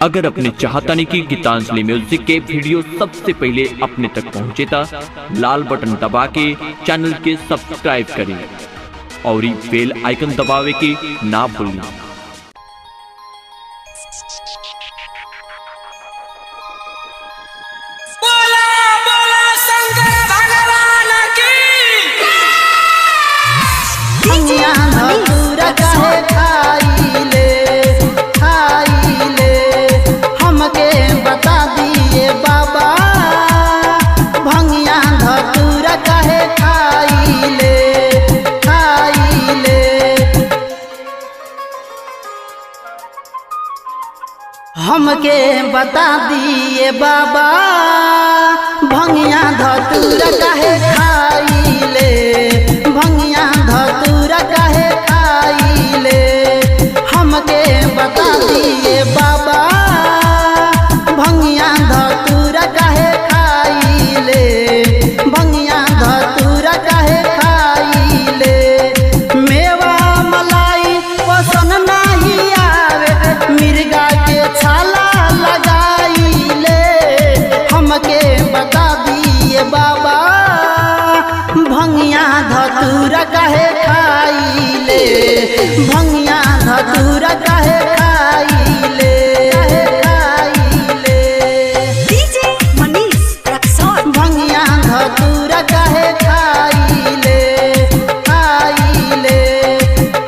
अगर अपने चाहतानी की गीतांजलि म्यूजिक के वीडियो सबसे पहले अपने तक पहुंचे ता लाल बटन दबा के चैनल के सब्सक्राइब करें और बेल आइकन दबावे के ना भूलें। हमके बता दिए बाबा भंगिया धतूरा काहे खाइले, भंगिया धतूरा काहे खाइले। हमके बता दिए बाबा भंगिया धतूरा काहे खाइले, भंगिया धतूरा काहे खाइले। मेवा मलाई पसंद नहीं आवे, मिर्गा के छाला लगाइले। हमके बता दिए बाबा भंगिया धतूरा काहे खाइले, भंगिया धतूरा काहे खाइले, खाइले। डीजे मनीष रक्सौल भंगिया धतूरा काहे खाइले, खाइले।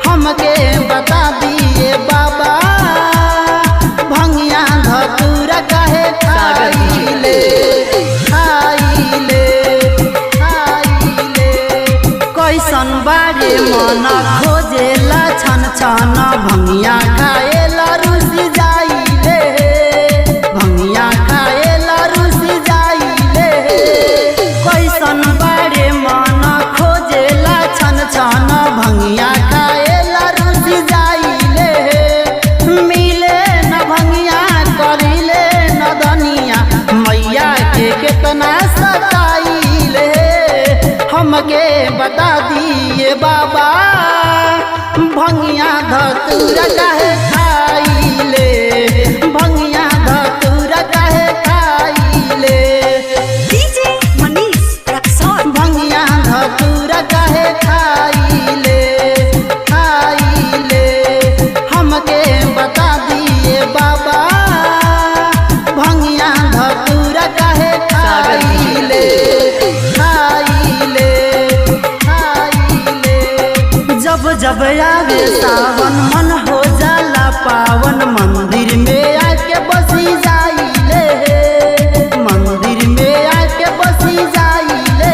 हमके बता दिए बाबा भंगिया धतूरा काहे खाइले, खाइले, खाइले। कैसन बारे मन खोजेला छन छन भंगिया खाएला रुसी जाइले, भंगिया खाएला रुसी जाइले। कैसन बारे मन खोजेला छन छन भंगिया खाएला रुसी जाइले। मिले न भंगिया करिले न धनिया, मैया के कितना सताइले। हमके बता दिए बाबा भंगिया धतूरा काहे खाइले, भंगिया धतूरा काहे खाइले। डीजे मनीष रक्सौल भंगिया धतूरा काहे खाइले, खाइले। हमके बता दिए बाबा भंगिया धतूरा काहे खाइले, खाइले, खाइले। जब जब आवे सावन मन हो जाला पावन, मंदिर में आके बसी जाइले, मंदिर में आके बसी जाइले।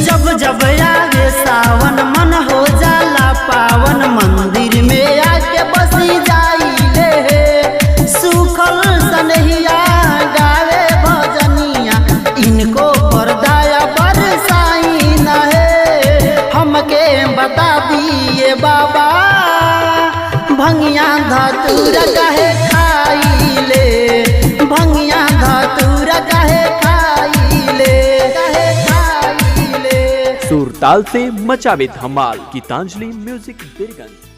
जब जब आवे सावन मन हो जाला पावन, मंदिर में आके बसी जाइले। सुखल सनहिया गावे भजनिया, इनको पर दया बरसाई न है। हमके बता दिए बाबा भंगिया धतूरा काहे खाइले, भंगिया धतूरा काहे खाइले, काहे खाइले। सुरताल से मचावे धमाल गीतांजलि म्यूजिक बीरगंज।